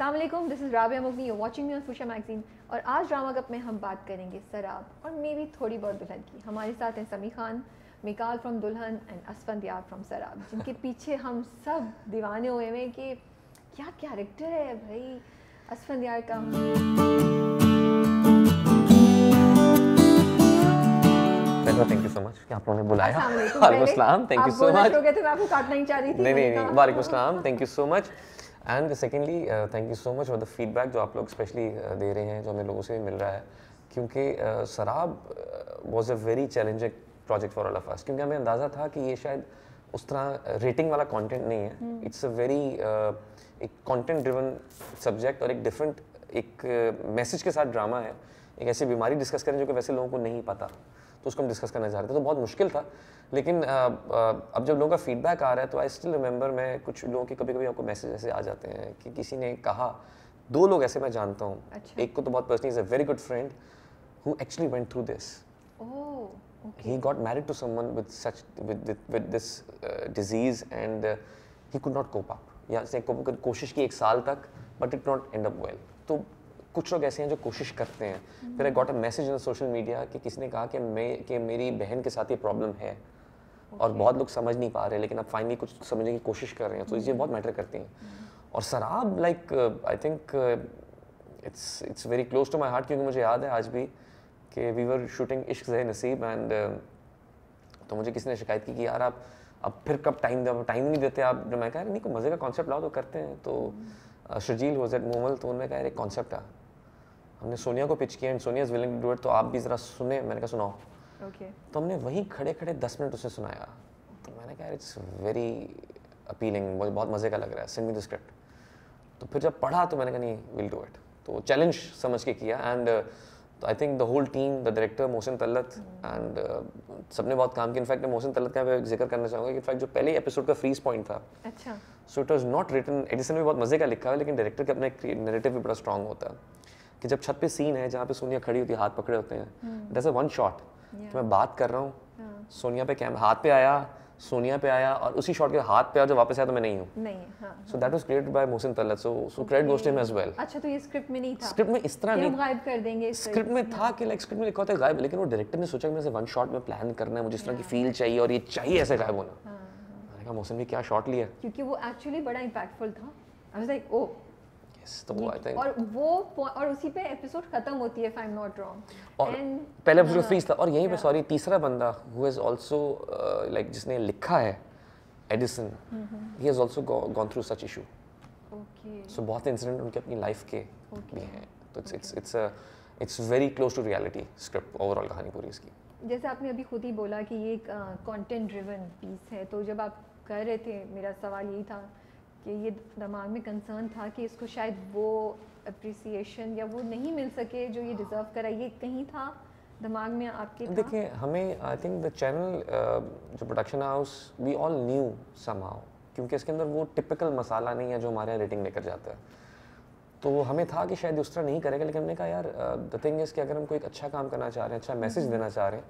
अस्सलाम वालेकुम, this is Rabia मुगनी, you watching me on Fuchsia magazine. और आज ड्रामा कप में हम बात करेंगे शराब और मे बी थोड़ी बहुत दुल्हन की। हमारे साथ हैं समी खान, मिकाल फ्रॉम दुल्हन एंड असफंदियार फ्रॉम शराब, जिनके पीछे हम सब दीवाने हुए हैं कि क्या कैरेक्टर है भाई असफंदियार का। थैंक यू सो मच कि आप लोगों ने बुलाया। वालेकुम सलाम, थैंक यू सो मच। मैं आपको काटना ही चाह रही थी। नहीं, वालेकुम सलाम, thank you so much. And secondly thank you so much for the feedback जो आप लोग स्पेशली दे रहे हैं, जो हमें लोगों से भी मिल रहा है, क्योंकि शराब was a very challenging project for all of us, क्योंकि हमें अंदाज़ा था कि ये शायद उस तरह रेटिंग वाला कंटेंट नहीं है। इट्स अ वेरी एक कंटेंट ड्रिवन सब्जेक्ट और एक डिफरेंट एक मैसेज के साथ ड्रामा है। एक ऐसी बीमारी डिस्कस करें जो कि वैसे लोगों को नहीं पता, तो उसको हम डिस्कस करना चाह रहे थे। तो बहुत मुश्किल था, लेकिन अब जब लोगों का फीडबैक आ रहा है तो आई स्टिल रिमेंबर, मैं कुछ लोगों के कभी कभी आपको मैसेज ऐसे आ जाते हैं कि किसी ने कहा, दो लोग ऐसे मैं जानता हूँ। अच्छा। एक को तो बहुत personally is a very good friend who actually went through this. He got married to someone with this disease and he could not cope up. या से कोशिश की 1 साल तक, but it not end up well. तो कुछ लोग ऐसे हैं जो कोशिश करते हैं। फिर I got a message in social media कि किसी ने कहा कि मेरी बहन के साथ ये प्रॉब्लम है और बहुत लोग समझ नहीं पा रहे, लेकिन अब फाइनली कुछ समझने की कोशिश कर रहे हैं, तो ये बहुत मैटर करती हैं। और शराब like I think it's very close to my heart, क्योंकि मुझे याद है आज भी कि वी वर शूटिंग इश्क ज़े नसीब एंड तो मुझे किसी ने शिकायत की कि यार आप अब फिर कब टाइम नहीं देते आप। जब मैं कहा नहीं, कोई मज़े का कॉन्सेप्ट लाओ तो करते हैं। तो शर्जील हो ज़ेड मोमल, तो उन्होंने कहा यार एक कॉन्सेप्ट है, हमने सोनिया को पिच किया and Sonia is willing to do it, तो आप भी ज़रा सुने। मैंने कहा सुनाओ। तो हमने वहीं खड़े खड़े 10 मिनट उसे सुनाया। तो मैंने कहा इट्स वेरी अपीलिंग, मुझे बहुत मज़े का लग रहा है, सेंड मी द स्क्रिप्ट। तो फिर जब पढ़ा तो मैंने कहा नहीं, विल डू इट। तो चैलेंज समझ के किया एंड तो I think the whole team, the director Mohsin Tallat and सबने बहुत काम किया। इनफैक्ट मोहसिन तल्लत का मैं जिक्र करना चाहूँगा कि इनफैक्ट जो पहले एपिसोड का फ्रीज पॉइंट था, अच्छा, so it was not written, एडिसन भी बहुत मज़े का लिखा है, लेकिन डायरेक्टर का अपना एक नैरेटिव भी बड़ा स्ट्रॉन्ग होता है कि जब छत पे सीन है जहाँ पे सोनिया खड़ी होती है, हाथ पकड़े होते हैं, दैट्स अ वन शॉट कि मैं बात कर रहा हूँ, सोनिया पे कैमरा हाथ पे आया, सोनिया पे आया, और उसी शॉट के हाथ पे आया, जब वापस आया तो मैं नहीं हूँ। So that was created by Mohsin Tallat, so credit goes to him as well. अच्छा, तो ये स्क्रिप्ट में नहीं था? स्क्रिप्ट में इस तरह नहीं, हम गायब कर देंगे। स्क्रिप्ट में था कि लाइक स्क्रिप्ट में लिखा होता है गायब, लेकिन वो डायरेक्टर ने सोचा कि मेरे से वन शॉट में प्लान करना है, मुझे इस तरह की फील चाहिए और ये चाहिए ऐसे गायब होना। मैंने कहा मोहसिन भी क्या शॉट लिया, क्योंकि वो एक्चुअली बड़ा इम्पैक्टफुल था। I was like oh yes. तो वो आई थिंक और उसी पे एपिसोड खत्म होती है, if I am not wrong. और पहले एपिसोड फ्रीज था, और यहीं पे सॉरी तीसरा बंदा हु इज आल्सो लाइक जिसने लिखा है, Edison, he has also gone through such issue. Okay, so बहुत इंसिडेंट उनके अपनी लाइफ के भी हैं, तो it's very close to reality script, overall कहानी पूरी इसकी। जैसे आपने अभी खुद ही बोला कि ये एक कंटेंट ड्रिवन पीस है, तो जब आप कर रहे थे, मेरा सवाल यही था कि ये दिमाग में कंसर्न था कि इसको शायद वो अप्रिसिएशन या वो नहीं मिल सके जो ये डिज़र्व करा, ये कहीं था दिमाग में आपके? देखिए, हमें आई थिंक द चैनल जो production house, we all knew somehow, क्योंकि इसके अंदर वो टिपिकल मसाला नहीं है जो हमारे यहाँ रेटिंग लेकर जाता है। तो हमें था कि शायद उस तरह नहीं करेगा, लेकिन हमने कहा यार द थिंग इज़ कि अगर हम कोई अच्छा काम करना चाह रहे हैं, अच्छा मैसेज देना चाह रहे हैं,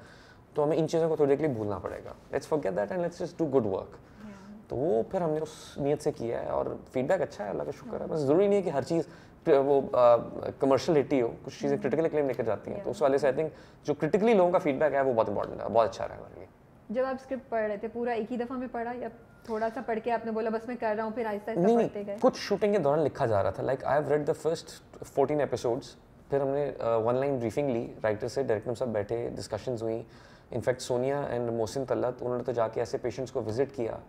तो हमें इन चीज़ों को थोड़ी देर के लिए भूलना पड़ेगा। Let's forget that and let's just do good work. तो वो फिर हमने उस नीयत से किया है और फीडबैक अच्छा है, अल्लाह का शुक्र है। बस ज़रूरी नहीं है कि हर चीज़ वो कमर्शियल हिट ही हो, कुछ चीज़ें क्रिटिकल क्लेम लेकर जाती हैं। तो उस वाले से आई थिंक जो क्रिटिकली लोगों का फीडबैक है वो बहुत इंपॉर्टेंट है, बहुत अच्छा रहा हमारे लिए। जब आप स्क्रिप्ट पढ़ रहे थे, पूरा एक ही दफ़ा में पढ़ा या थोड़ा सा पढ़ के आपने बोला बस मैं कर रहा हूँ, फिर आहिस्ता आहिस्ता पढ़ते गए? कुछ शूटिंग के दौरान लिखा जा रहा था। Like I have read the first 14 episodes, फिर हमने वन लाइन ब्रीफिंग ली राइटर से, डायरेक्टर सब बैठे, डिस्कशंस हुई। इनफैक्ट सोनिया एंड मोहसिन तल्लत, उन्होंने तो जाके ऐसे पेशेंट्स को विजिट किया,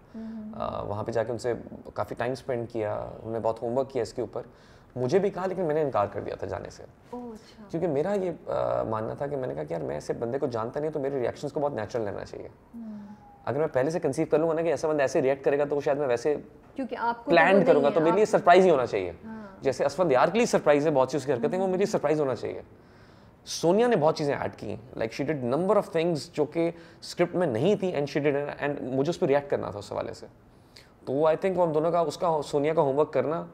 वहाँ पे जाके उनसे काफ़ी टाइम स्पेंड किया, उन्होंने बहुत होमवर्क किया इसके ऊपर। मुझे भी कहा, लेकिन मैंने इनकार कर दिया था जाने से। अच्छा। क्योंकि मेरा ये मानना था कि मैंने कहा कि यार मैं ऐसे बंदे को जानता नहीं, तो मेरे रिएक्शंस को बहुत नेचुरल लेना चाहिए। अगर मैं पहले से कंसीव कर लूँगा ना कि ऐसा बंदा ऐसे रिएक्ट करेगा, तो शायद मैं वैसे क्योंकि आपको प्लान करूँगा, तो मेरे लिए सरप्राइज ही होना चाहिए। जैसे असफंदियार के लिए सरप्राइज है बहुत सी उसकी हरकतें, वो मेरे लिए सरप्राइज होना चाहिए। सोनिया ने बहुत चीज़ें ऐड की, like she did number of things जो कि स्क्रिप्ट में नहीं थी एंड शी डिड, एंड मुझे उस पर रिएक्ट करना था उस हवाले से। तो वो आई थिंक हम दोनों का, उसका सोनिया का होमवर्क करना,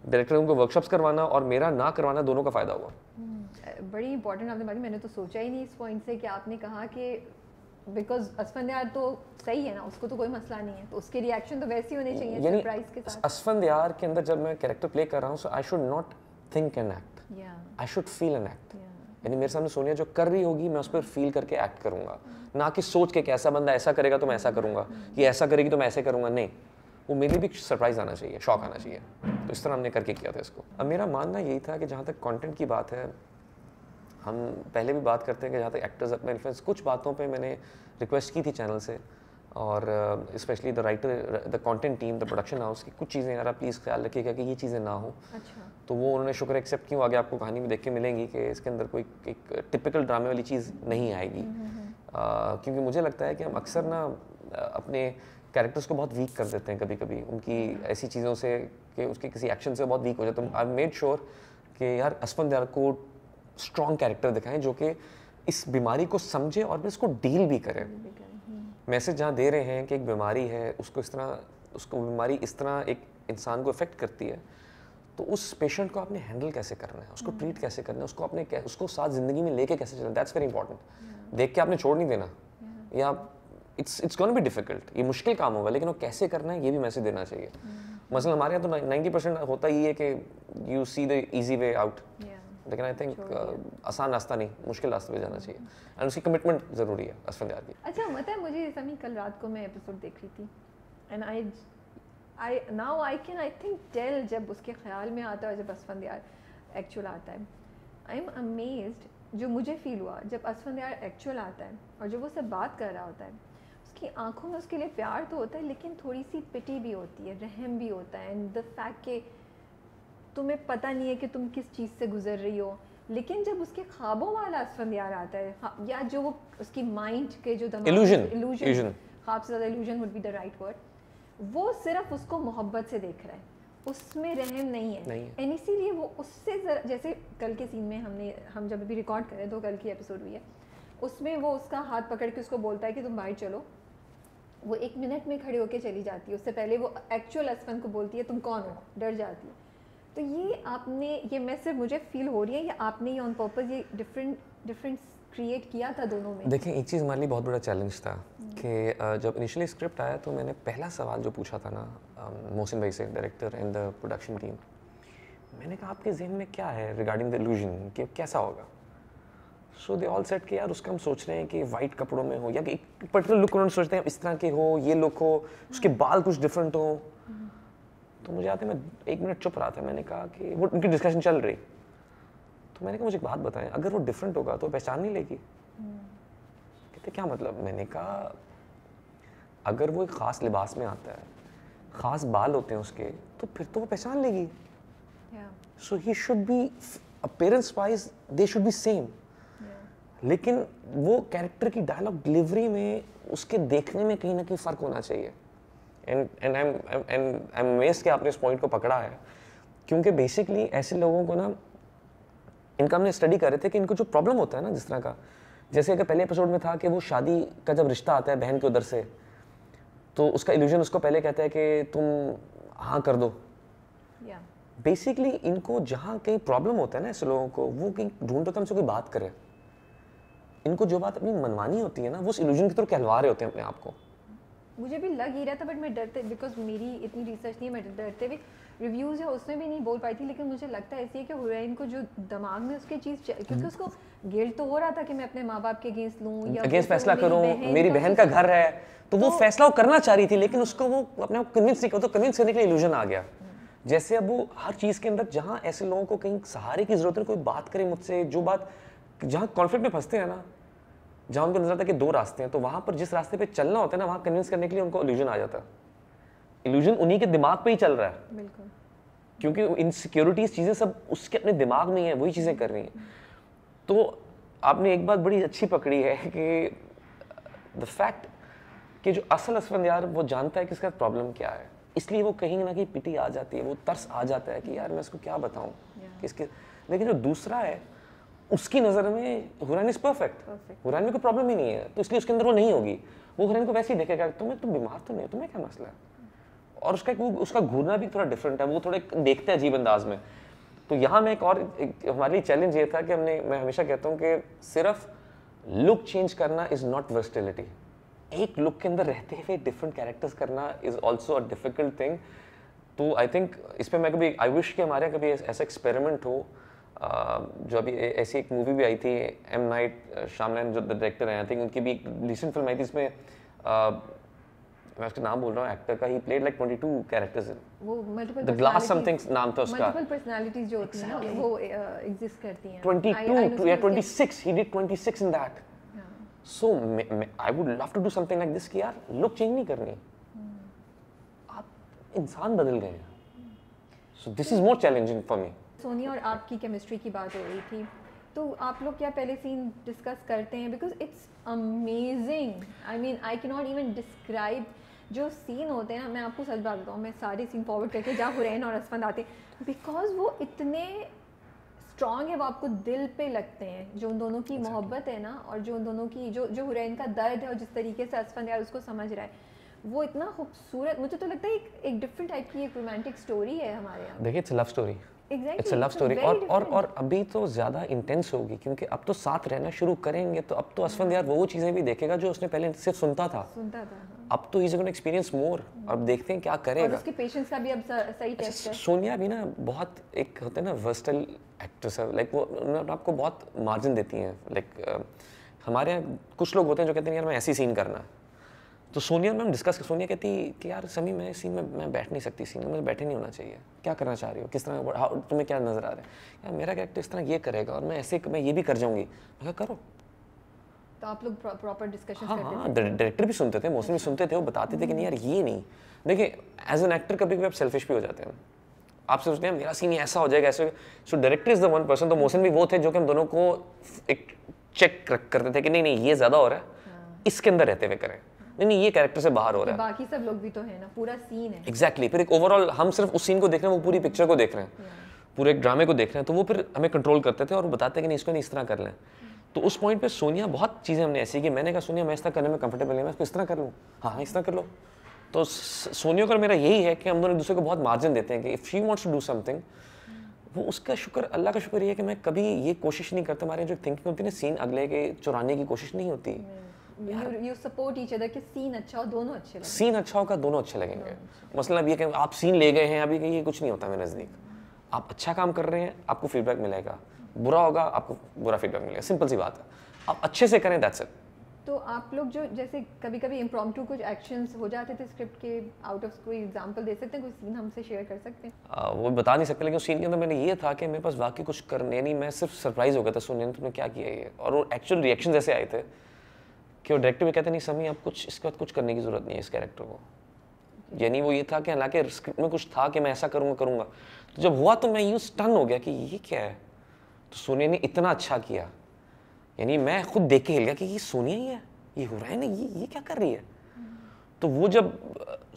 डायरेक्टर उनको वर्कशॉप्स करवाना और मेरा ना करवाना, दोनों का फ़ायदा हुआ। बड़ी इंपॉर्टेंट आपने बात, मैंने तो सोचा ही नहीं इस पॉइंट से कि आपने कहा कि बिकॉज असफंदियार तो सही है ना, उसको तो कोई मसला नहीं है, तो उसके रिएक्शन तो वैसे ही होने चाहिए सरप्राइज के साथ। असफंदियार के अंदर जब मैं कैरेक्टर प्ले कर रहा हूँ, so I should not think and act, I should feel and act. यानी मेरे सामने सोनिया जो कर रही होगी मैं उस पर फील करके एक्ट करूंगा, ना कि सोच के कि ऐसा बंदा ऐसा करेगा तो मैं ऐसा करूंगा, ये ऐसा करेगी तो मैं ऐसे करूंगा। नहीं, वो मेरे लिए भी सरप्राइज आना चाहिए, शॉक आना चाहिए। तो इस तरह हमने करके किया था इसको। अब मेरा मानना यही था कि जहाँ तक कंटेंट की बात है, हम पहले भी बात करते हैं कि जहाँ तक एक्टर्स अपने इन्फ्लुएंस, कुछ बातों पे मैंने रिक्वेस्ट की थी चैनल से, और specially the writer, the content team, the production house की कुछ चीज़ें यार आप प्लीज़ ख्याल रखिएगा कि ये चीज़ें ना हो। अच्छा। तो वो उन्होंने शुक्र एक्सेप्ट की। आगे आपको कहानी में देख के मिलेंगी कि इसके अंदर कोई एक टिपिकल ड्रामे वाली चीज़ नहीं आएगी, क्योंकि मुझे लगता है कि हम अक्सर ना अपने कैरेक्टर्स को बहुत वीक कर देते हैं कभी कभी, उनकी ऐसी चीज़ों से कि उसके किसी एक्शन से बहुत वीक हो जाते हैं। आई मेड श्योर कि यार असफंदियार को स्ट्रॉन्ग कैरेक्टर दिखाएं जो कि इस बीमारी को समझे और फिर इसको डील भी करे। मैसेज जहाँ दे रहे हैं कि एक बीमारी है, उसको इस तरह, उसको बीमारी इस तरह एक इंसान को इफेक्ट करती है, तो उस पेशेंट को आपने हैंडल कैसे करना है, उसको ट्रीट कैसे करना है, उसको आपने उसको साथ ज़िंदगी में लेके कैसे चलना, दैट्स वेरी इंपॉर्टेंट। देख के आपने छोड़ नहीं देना, या इट्स गोना बी डिफिकल्ट, ये मुश्किल काम होगा, लेकिन वो कैसे करना है ये भी मैसेज देना चाहिए। मसलन हमारे यहाँ तो 90% होता ही है कि you see the easy way out, लेकिन आई थिंक आसान रास्ता नहीं, मुश्किल रास्ते पे जाना चाहिए, एंड उसकी कमिटमेंट ज़रूरी है असफंदियार की। अच्छा, मतलब मुझे समी कल रात को मैं एपिसोड देख रही थी, and I can think tell जब उसके ख्याल में आता है, जब असफंदियार एक्चुअल आता है, आई एम अमेज्ड। जो मुझे फील हुआ जब असफंदियार एक्चुअल आता है और जब वो सब बात कर रहा होता है, उसकी आंखों में उसके लिए प्यार तो होता है, लेकिन थोड़ी सी पिटी भी होती है, रहम भी होता है, एंड द फैक्ट कि तुम्हें पता नहीं है कि तुम किस चीज़ से गुजर रही हो। लेकिन जब उसके ख्वाबों वाला असफंदियार आता है, या जो वो उसकी माइंड के जो दिमाग, इल्यूजन, ख्वाब से ज़्यादा illusion would be the right word, वो सिर्फ उसको मोहब्बत से देख रहा है, उसमें रहम नहीं है। एंड इसीलिए वो उससे जैसे कल के सीन में हम जब अभी रिकॉर्ड करें तो कल की एपिसोड हुई है, उसमें वो उसका हाथ पकड़ के उसको बोलता है कि तुम बाहर चलो, वो 1 मिनट में खड़े होके चली जाती है, उससे पहले वो एक्चुअल असफंद को बोलती है तुम कौन हो, डर जाती है। तो ये आपने, ये मैसेज मुझे फील हो रही है, या आपने ये ऑन पर्पस ये डिफरेंस क्रिएट किया था दोनों में? देखिए, एक चीज़ हमारे लिए बहुत बड़ा चैलेंज था कि जब इनिशियली स्क्रिप्ट आया तो मैंने पहला सवाल जो पूछा था ना मोहसिन भाई से, director and the production team, मैंने कहा आपके जहन में क्या है रिगार्डिंग द इल्यूजन, कि कैसा होगा? सो दे ऑल सेट कि यार उसका हम सोच रहे हैं कि वाइट कपड़ों में हो, या कि एक पर्टिकुलर लुक उन्होंने सोचते हैं इस तरह के हो, ये लुक हो, उसके बाल कुछ डिफरेंट हो। तो मुझे आते मैं 1 मिनट चुप रहा था, मैंने कहा कि वो उनकी डिस्कशन चल रही, तो मैंने कहा मुझे एक बात बताएं, अगर वो डिफरेंट होगा तो पहचान नहीं लेगी? कहते क्या मतलब? मैंने कहा अगर वो एक ख़ास लिबास में आता है, ख़ास बाल होते हैं उसके, तो फिर तो वो पहचान लेगी। So he should be appearance wise they should be same, लेकिन वो कैरेक्टर की डायलॉग डिलीवरी में उसके देखने में कहीं ना कहीं फ़र्क होना चाहिए। एंड आई एम अमेज्ड कि आपने इस पॉइंट को पकड़ा है, क्योंकि बेसिकली ऐसे लोगों को ना, इनका हमने स्टडी कर रहे थे कि इनको जो प्रॉब्लम होता है ना, जिस तरह का, जैसे अगर पहले एपिसोड में था कि वो शादी का जब रिश्ता आता है बहन के उधर से, तो उसका इल्यूजन उसको पहले कहता है कि तुम हाँ कर दो। बेसिकली इनको जहाँ कहीं प्रॉब्लम होता है ना ऐसे लोगों को, वो कहीं ढूंढते होते हैं हमसे कोई बात करे, इनको जो बात अपनी मनमानी होती है ना, वो उस इल्यूजन की तरफ कहलवा रहे होते हैं अपने आप को। मुझे भी लग ही रहा था, बट मैं डरते, बिकॉज मेरी इतनी रिसर्च नहीं है, मैं डरते हुए रिव्यूज़ है उसमें भी नहीं बोल पाई थी, लेकिन मुझे लगता है ऐसी है कि हुरैन को जो दिमाग में उसकी चीज़, क्योंकि उसको गिल्ट तो हो रहा था कि मैं अपने माँ बाप के अगेंस्ट लूँ या अगेंस्ट फैसला करूँ, मेरी बहन का घर है, तो वो फैसला वो करना चाह रही थी, लेकिन उसको वो अपने आप कन्विंस नहीं, तो कन्विंस करने के लिए इल्यूजन आ गया। जैसे अब वो हर चीज़ के अंदर, जहाँ ऐसे लोगों को कहीं सहारे की जरूरत है, कोई बात करे मुझसे, जो बात, जहाँ कॉन्फ्लिक्ट में फंसते हैं ना, जहाँ उनको नजर आता है कि 2 रास्ते हैं, तो वहाँ पर जिस रास्ते पे चलना होता है ना, वहाँ कन्विंस करने के लिए उनको इल्यूजन आ जाता है। इल्यूजन उन्हीं के दिमाग पे ही चल रहा है, बिल्कुल, क्योंकि इनसिक्योरिटीज चीज़ें सब उसके अपने दिमाग में ही है, वही चीज़ें कर रही हैं। तो आपने एक बात बड़ी अच्छी पकड़ी है कि द फैक्ट कि जो असल असफंदियार वो जानता है कि इसका प्रॉब्लम क्या है, इसलिए वो कहीं ना कहीं पिटी आ जाती है, वो तरस आ जाता है कि यार मैं इसको क्या बताऊँ किसके। लेकिन जो दूसरा है, उसकी नज़र में हुरैन इज परफेक्ट, हुरैन में कोई प्रॉब्लम ही नहीं है, तो इसलिए उसके अंदर वो नहीं होगी, वो हुरैन को वैसे ही देखेगा, तुम बीमार तो नहीं, तुम्हें क्या मसला है। और उसका घूरना भी थोड़ा डिफरेंट है, वो थोड़े देखते हैं अजीब अंदाज में। तो यहाँ में हमारे लिए चैलेंज ये था कि मैं हमेशा कहता हूँ कि सिर्फ लुक चेंज करना इज नॉट वर्सटिलिटी. एक लुक के अंदर रहते हुए डिफरेंट कैरेक्टर्स करना is also a difficult thing. तो आई थिंक इस पर मैं कभी आई विश कि हमारे यहाँ कभी ऐसा एक्सपेरिमेंट हो. जो अभी ऐसी एक मूवी भी आई थी एम नाइट श्यामलाल जो डायरेक्टर हैं, आई थिंक उनकी भी एक रिसेंट फिल्म आई थी, इसमें मैं उसका नाम बोल रहा हूँ एक्टर का, ही प्लेड लाइक 22 कैरेक्टर्स. वो मल्टीपल द ग्लास समथिंग नाम था उसका. मल्टीपल पर्सनालिटीज जो होती हैं ना वो एग्जिस्ट करती हैं. 22 या 26, he did 26 in that. So I would love to do something like this कि यार लुक चेंज नहीं करनी, आप इंसान बदल गए हैं. So this is more challenging for me. Sonia और आपकी केमिस्ट्री की बात हो रही थी, तो आप लोग क्या पहले सीन डिस्कस करते हैं? Because it's amazing. I mean I can not even describe जो सीन होते हैं ना. मैं आपको सच बात बताऊँ, मैं सारे सीन फॉरवर्ड करके जहाँ हुरैन और असफंद आते हैं, बिकॉज वो इतने स्ट्रॉन्ग है, वो आपको दिल पे लगते हैं. जो उन दोनों की मोहब्बत है ना, और जो उन दोनों की जो हुरैन का दर्द है, और जिस तरीके से असफंद यार उसको समझ रहा है, वो इतना खूबसूरत. मुझे तो लगता है एक डिफरेंट टाइप की एक रोमांटिक स्टोरी है हमारे यहाँ. देखिए it's a love story. Exactly, it's a love story. और अभी तो ज़्यादा इंटेंस होगी, क्योंकि अब तो साथ रहना शुरू करेंगे, तो अब तो असफंद यार वो चीज़ें भी देखेगा जो उसने पहले सिर्फ सुनता था. हाँ. अब तो इज गोना एक्सपीरियंस मोर. अब देखते हैं क्या करेगा. और उसके पेशेंस का भी अब सही टेस्ट है. सोनिया भी ना बहुत एक होता है ना वर्सटाइल एक्ट्रेस है. लाइक वो आपको बहुत मार्जिन देती हैं. लाइक हमारे यहाँ कुछ लोग होते हैं जो कहते हैं यार मैं ऐसी सीन करना है, तो सोनिया मैम डिस्कस कर, सोनिया कहती कि यार समी मैं सीन में मैं बैठ नहीं सकती, सीन में मुझे बैठे नहीं होना चाहिए. क्या करना चाह रही हो, किस तरह, तुम्हें क्या नजर आ रहा है, यार मेरा कैरेक्टर इस तरह ये करेगा और मैं ऐसे मैं ये भी कर जाऊंगी. मैं करो. तो आप लोग प्रॉपर डिस्कशन करते थे? हाँ, डायरेक्टर भी सुनते थे, मौसम भी सुनते थे, वो बताते थे कि नहीं यार ये नहीं. देखिए एज एन एक्टर कभी कभी आप सेल्फिश भी हो जाते हैं. आप सोचते हैं मेरा सीन ऐसा हो जाएगा ऐसे. So director is the one person. तो मौसम भी वो थे जो कि हम दोनों को एक चेक करते थे कि नहीं नहीं ये ज्यादा हो रहा है, इसके अंदर रहते हुए करें, नहीं ये कैरेक्टर से बाहर हो रहा है. बाकी सब लोग भी तो है ना, पूरा सीन है. एग्जैक्टली. फिर एक ओवरऑल हम सिर्फ उस सीन को देख रहे हैं, वो पूरी पिक्चर को देख रहे हैं, पूरे एक ड्रामे को देख रहे हैं. तो वो फिर हमें कंट्रोल करते थे और बताते कि नहीं इसको नहीं इस तरह कर लें. तो उस पॉइंट पे सोनिया बहुत चीज़ें हमने ऐसी की, मैंने कहा सोनिया मैं इस तरह करने में कंफर्टेबल नहीं, मैं इसको इस तरह कर लूँ. हाँ इस तरह कर लो. तो सोनिया का मेरा यही है कि हम दोनों दूसरे को बहुत मार्जिन देते हैं कि if she wants to do something, वो उसका शुक्र, अल्लाह का शुक्र ये है कि मैं कभी ये कोशिश नहीं करता. हमारे जो थिंकिंग होती है ना, सीन अगले के चुराने की कोशिश नहीं होती. You support each other कि सीन अच्छा हो, दोनों अच्छे लगेंगे. सीन अच्छा होगा, दोनों अच्छे लगेंगे. मसला अब ये कि आप सीन ले गए हैं अभी, ये कुछ नहीं होता मेरे नज़दीक. आप अच्छा काम कर रहे हैं, आपको फीडबैक मिलेगा. बुरा होगा, आपको बुरा फीडबैक मिलेगा. सिंपल सी बात है. आप अच्छे से करें, दैट्स इट. तो आप लोग जो जैसे कभी कभी इम्प्रॉम्प्टू कुछ एक्शंस हो जाते थे स्क्रिप्ट के आउट ऑफ, कोई एग्जांपल दे सकते हैं, कोई सीन हमसे शेयर कर सकते हैं? वो बता नहीं सकते, लेकिन उस सीन के अंदर मैंने ये था कि मेरे पास वाकई कुछ करने नहीं, मैं सिर्फ सरप्राइज हो गया था सुनने तुमने क्या किया ये. और वो एक्चुअल रिएक्शन ऐसे आए थे कि वो डायरेक्टर भी कहते नहीं समी आप कुछ इसके बाद कुछ करने की जरूरत नहीं है इस कैरेक्टर को. यानी वो ये था कि हालांकि स्क्रिप्ट में कुछ था कि मैं ऐसा करूँगा. तो जब हुआ तो मैं यूँ स्टन हो गया कि ये क्या है. तो सोनिया ने इतना अच्छा किया, यानी मैं खुद देख के हिल गया कि ये सोनिया ही है, ये हो रहा है ना, ये क्या कर रही है. तो वो जब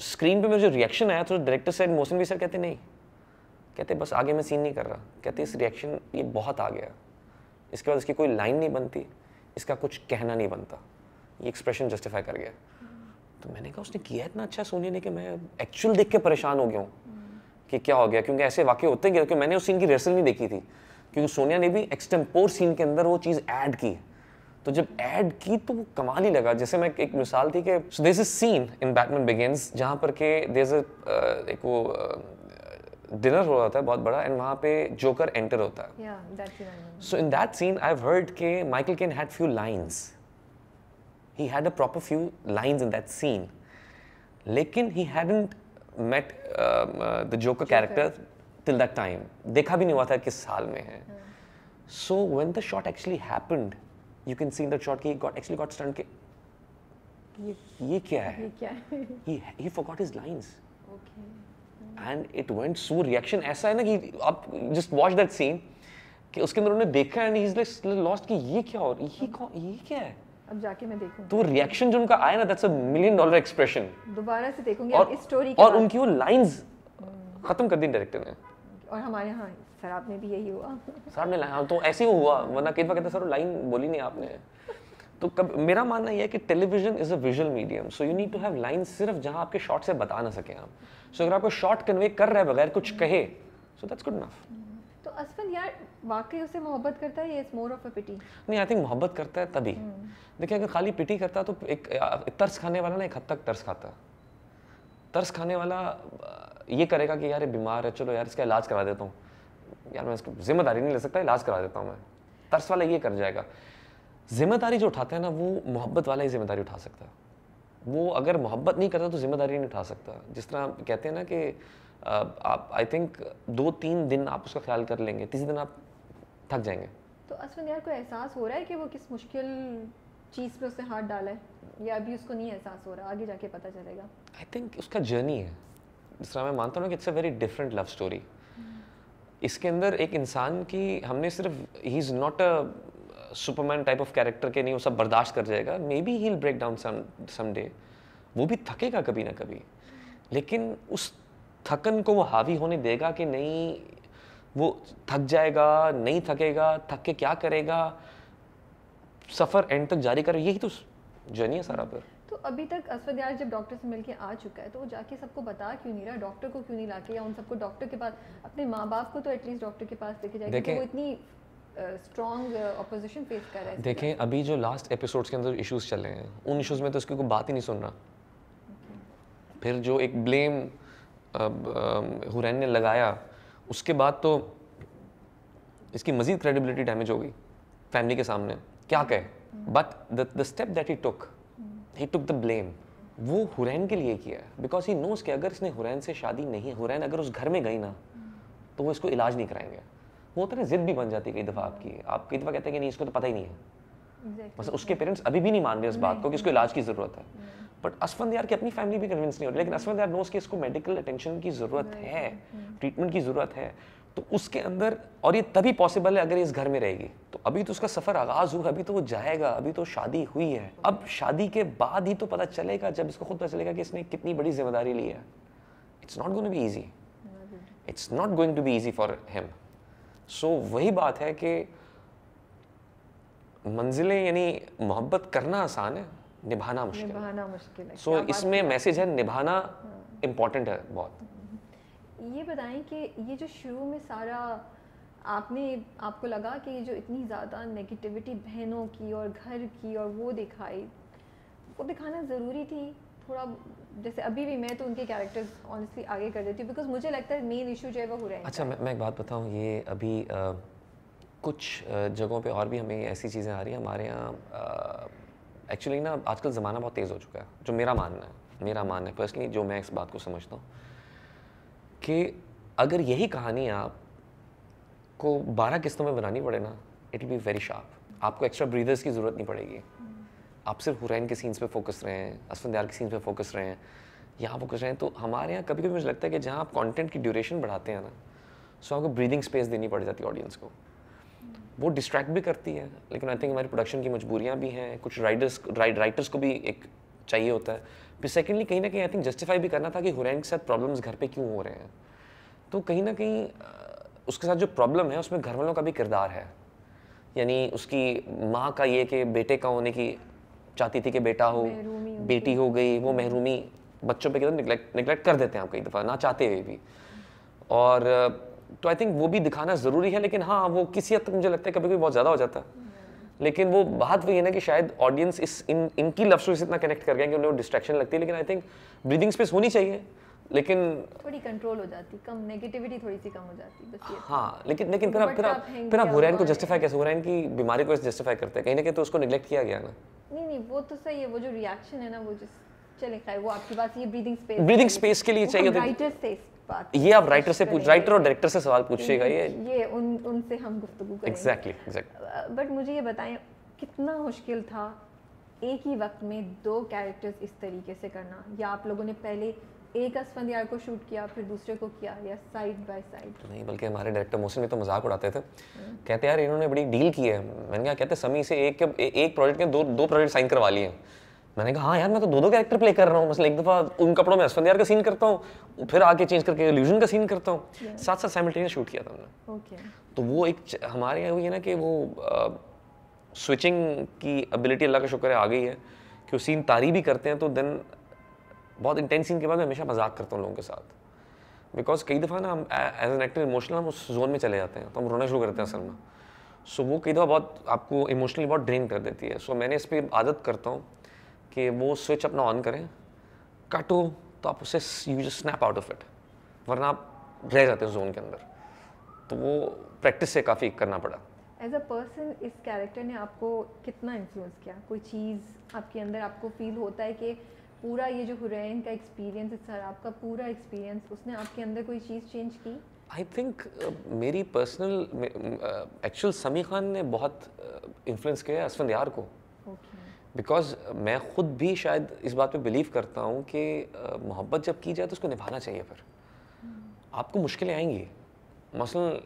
स्क्रीन पे मेरा जो रिएक्शन आया तो डायरेक्टर साइड मोहसिन भी सर कहते नहीं, कहते बस आगे मैं सीन नहीं कर रहा, कहते इस रिएक्शन ये बहुत आ गया, इसके बाद इसकी कोई लाइन नहीं बनती, इसका कुछ कहना नहीं बनता, ये एक्सप्रेशन जस्टिफाई कर गया. तो मैंने कहा उसने किया इतना अच्छा सोनिया ने कि मैं एक्चुअल देख के परेशान हो गया हूँ कि क्या हो गया. क्योंकि ऐसे वाकई होते हैं, क्योंकि मैंने उस सीन की रिहर्सल नहीं देखी थी, क्योंकि सोनिया ने भी एक्सटेम्पोर सीन के अंदर वो चीज़ ऐड की. तो जब ऐड की तो वो कमाल ही लगा. जैसे मैं एक मिसाल थी कि so there is a scene in Batman Begins जहाँ पर के देयर इज एक वो डिनर हो रहा था बहुत बड़ा, एंड वहाँ पे जोकर एंटर होता है. So in that scene I have heard के Michael Caine had few lines, he had a proper few lines in that scene, लेकिन he hadn't met the Joker character till that time. देखा भी नहीं हुआ था किस साल में है. So when the shot actually happened, you can see in that shot कि he actually got stunned कि ये क्या है? He forgot his lines. Okay. And it went so reaction ऐसा है ना कि आप just watch that scene कि उसके अंदर उन्होंने देखा and he's like lost कि ये क्या हो, ये क्या है? अब जाके मैं देखूंगी. तो रिएक्शन जो उनका आया ना, दैट्स अ $1 million एक्सप्रेशन. दोबारा से देखूंगी अब इस स्टोरी के और उनकी वो लाइंस खत्म कर दी डायरेक्टर ने. और हमारे यहाँ सराब में भी यही हुआ. सराब ने लाया तो ऐसे ही हुआ, वरना कई बार कहते सर लाइन बोली नहीं आपने. तो कब मेरा मानना यह है कि television is a visual medium, so you need to have lines सिर्फ जहां आपके शॉट से बता ना सके आप. सो अगर आपको शॉट कन्वे कर रहा है बगैर कुछ कहे, सो दैट्स गुड इनफ. तो असफन यार वाकई उससे मोहब्बत करता है, ये इट्स मोर ऑफ अ पिटी? नहीं, आई थिंक मोहब्बत करता है तभी। देखिए, अगर खाली पिटी करता तो एक तरस खाने वाला ना एक हद तक तरस खाता है। तरस खाने वाला ये करेगा कि यार ये बीमार है, चलो यार इसका इलाज करा देता हूँ, यार मैं इसकी जिम्मेदारी नहीं ले सकता, इलाज करा देता हूँ मैं। तरस वाला ये कर जाएगा। जिम्मेदारी जो उठाता है ना, वो मोहब्बत वाला ही जिम्मेदारी उठा सकता है। वो अगर मोहब्बत नहीं करता तो जिम्मेदारी नहीं उठा सकता। जिस तरह कहते हैं ना कि आप आई थिंक 2-3 दिन आप उसका ख्याल कर लेंगे, तीसरे दिन आप थक जाएंगे। तो असफन यार को एहसास हो रहा है कि वो किस मुश्किल चीज़ पे उसने हाथ डाला है, या अभी उसको नहीं एहसास हो रहा, आगे जाके पता चलेगा? आई थिंक उसका जर्नी है। जिस तरह मैं मानता हूँ ना कि it's a very different love story. इसके अंदर एक इंसान की हमने सिर्फ he is not a superman type of character के नहीं वो सब बर्दाश्त कर जाएगा। Maybe he will break down some day, वो भी थकेगा कभी ना कभी, लेकिन उस थकन को वो हावी होने देगा कि नहीं, वो थक जाएगा, नहीं थकेगा, थक के क्या करेगा, सफ़र एंड तक जारी करे, यही तो जर्नी है सारा पर। तो अभी तक असफद यार जब डॉक्टर से मिलके आ चुका है तो वो जाके सबको बता क्यों नहीं रहा, डॉक्टर को क्यों नहीं लाके, या उन सबको डॉक्टर के पास, अपने माँ बाप को तो एटलीस्ट डॉक्टर के पास लेके जाए, क्योंकि वो इतनी स्ट्रॉन्ग ऑपोजिशन फेस कर रहा है। देखें, अभी जो लास्ट एपिसोड्स के अंदर इश्यूज चल रहे हैं, उन इश्यूज में तो उसकी कोई बात ही नहीं सुन रहा। फिर जो एक ब्लेम हुरैन ने लगाया, उसके बाद तो इसकी मजीद क्रेडिबिलिटी डैमेज हो गई फैमिली के सामने। क्या कहे, but the step that he took the blame, वो हुरैन के लिए किया है, बिकॉज ही नोज कि अगर इसने हुरैन से शादी नहीं, हुरैन अगर उस घर में गई ना तो वो इसको इलाज नहीं कराएंगे। वो होता है ना, जिद भी बन जाती है कई दफ़ा आपकी, आप कई दफ़ा कहते हैं कि नहीं इसको तो पता ही नहीं है, बस उसके पेरेंट्स अभी भी नहीं मान रहे इस बात को कि इसको इलाज की ज़रूरत है। बट असफंद यार की अपनी फैमिली भी कन्विंस नहीं हो रही, लेकिन असफंद यार नोज कि इसको मेडिकल अटेंशन की ज़रूरत है, ट्रीटमेंट की ज़रूरत है, तो उसके अंदर, और ये तभी पॉसिबल है अगर ये इस घर में रहेगी। तो अभी तो उसका सफ़र आगाज़ हुआ, अभी तो वो जाएगा, अभी तो शादी हुई है। अब शादी के बाद ही तो पता चलेगा, जब इसको खुद पता चलेगा कि इसने कितनी बड़ी जिम्मेदारी ली है। It's not going to be easy, it's not going to be easy for him. So वही बात है कि मंजिलें, यानी मोहब्बत करना आसान है, निभाना मुश्किल है। सो इसमें मैसेज है, निभाना इम्पॉर्टेंट है बहुत। ये बताएं कि ये जो शुरू में सारा आपको लगा कि ये जो इतनी ज़्यादा नेगेटिविटी बहनों की और घर की और वो दिखाई, वो दिखाना ज़रूरी थी थोड़ा? जैसे अभी भी मैं तो उनके कैरेक्टर्स ऑनेस्टली आगे कर देती हूँ, बिकॉज मुझे लगता है मेन इशू जो है वो हो रहा है। अच्छा, मैं एक बात बताऊँ, ये अभी कुछ जगहों पे और भी हमें ऐसी चीज़ें आ रही हैं हमारे यहाँ। एक्चुअली ना आजकल ज़माना बहुत तेज़ हो चुका है, जो मेरा मानना है पर्सनली, जो मैं इस बात को समझता हूँ कि अगर यही कहानी आपको 12 किस्तों में बनानी पड़े ना, it will be very sharp. आपको एक्स्ट्रा ब्रीदर्स की ज़रूरत नहीं पड़ेगी। आप सिर्फ हुरैन के सीन्स पे फोकस रहे हैं, असफंद यार के सीन्स पे फोकस रहे हैं, यहाँ फोकस रहे हैं। तो हमारे यहाँ कभी कभी मुझे लगता है कि जहाँ आप कंटेंट की ड्यूरेशन बढ़ाते हैं ना, सो आपको ब्रीदिंग स्पेस देनी पड़ जाती है ऑडियंस को। वो डिस्ट्रैक्ट भी करती है, लेकिन आई थिंक हमारी प्रोडक्शन की मजबूरियाँ भी हैं, कुछ राइटर्स को भी एक चाहिए होता है। फिर सेकेंडली कहीं ना कहीं आई थिंक जस्टिफाई भी करना था कि हुरैन के साथ प्रॉब्लम्स घर पे क्यों हो रहे हैं। तो कहीं ना कहीं उसके साथ जो प्रॉब्लम है उसमें घर वालों का भी किरदार है। यानी उसकी माँ का ये कि बेटे का होने की चाहती थी कि बेटा हो, बेटी हो गई, वो महरूमी बच्चों पे निगलेक्ट कर देते हैं आप कई दफ़ा ना चाहते हुए भी। और तो आई थिंक वो भी दिखाना ज़रूरी है, लेकिन हाँ वो किसी हद तक मुझे लगता है कभी कभी बहुत ज़्यादा हो जाता है। लेकिन वो बात वही है ना कि शायद ऑडियंस इनकी लव स्टोरी से इतना कनेक्ट कर गए कि उन्हें वो डिस्ट्रैक्शन लगती है। लेकिन आई थिंक ब्रीदिंग स्पेस होनी चाहिए, लेकिन थोड़ी कंट्रोल हो जाती, कम नेगेटिविटी थोड़ी सी कम हो जाती बस ये। हाँ, लेकिन फिर आप हुरैन को जस्टिफाई कैसे, हुरैन की बीमारी को जस्टिफाई करते हैं कहीं ना कहीं, तो उसको निगलेक्ट किया गया ना। नहीं वो तो सही है, वो जो रिएक्शन है ना वो चले खैर, वो आपकी बात, ये ब्रीदिंग स्पेस के लिए चाहिए। राइटर से बात, ये आप राइटर और डायरेक्टर से सवाल पूछिएगा, ये उनसे हम गुफ्तगू करेंगे। एग्जैक्टली। बट मुझे ये बताएं, कितना मुश्किल था एक ही वक्त में 2 कैरेक्टर्स इस तरीके से करना, या आप लोगों ने पहले एक असफंद यार को शूट किया फिर दूसरे को किया, या साइड बाय साइड? नहीं, बल्कि हमारे डायरेक्टर मोहसिन भी तो मजाक उड़ाते थे, कहते यार इन्होंने बड़ी डील की है। मैंने कहा, कहते समी से एक प्रोजेक्ट के दो प्रोजेक्ट साइन करवा लिए। मैंने कहा हाँ यार, मैं तो 2 कैरेक्टर प्ले कर रहा हूँ। मतलब एक दफ़ा उन कपड़ों में असफंद यार का सीन करता हूँ, फिर आके चेंज करके इल्यूजन का सीन करता हूँ, साथ साइमल्टेनियस शूट किया था हमने। तो वो एक हमारे यहाँ हुई है ना कि वो स्विचिंग की एबिलिटी अल्लाह का शुक्र है आ गई है कि वो सीन तारी भी करते हैं तो देन बहुत इंटेंस सीन के बाद मैं हमेशा मजाक करता हूँ लोगों के साथ। बिकॉज कई दफ़ा ना हम एज एन एक्टर इमोशनल हम उस जोन में चले जाते हैं, तो हम रोना शुरू करते हैं असल में। सो वो कई दफ़ा बहुत आपको इमोशनली बहुत ड्रेन कर देती है। सो मैंने इस पर आदत करता हूँ कि वो स्विच अपना ऑन करें, कट हो तो आप उससे you just snap out of it, वरना आप रह जाते हैं जोन के अंदर। तो वो प्रैक्टिस से काफ़ी करना पड़ा। एज अ पर्सन इस कैरेक्टर ने आपको कितना इन्फ्लुएंस किया? कोई चीज़ आपके अंदर आपको फील होता है कि पूरा ये जो हुरैन का एक्सपीरियंस है सर, आपका पूरा एक्सपीरियंस, उसने आपके अंदर कोई चीज़ चेंज की? आई थिंक मेरी पर्सनल एक्चुअल समी खान ने बहुत इन्फ्लुएंस किया है असफंद यार को। बिकॉज मैं खुद भी शायद इस बात पे बिलीव करता हूँ कि मोहब्बत जब की जाए तो उसको निभाना चाहिए। फिर आपको मुश्किलें आएंगी, मसलन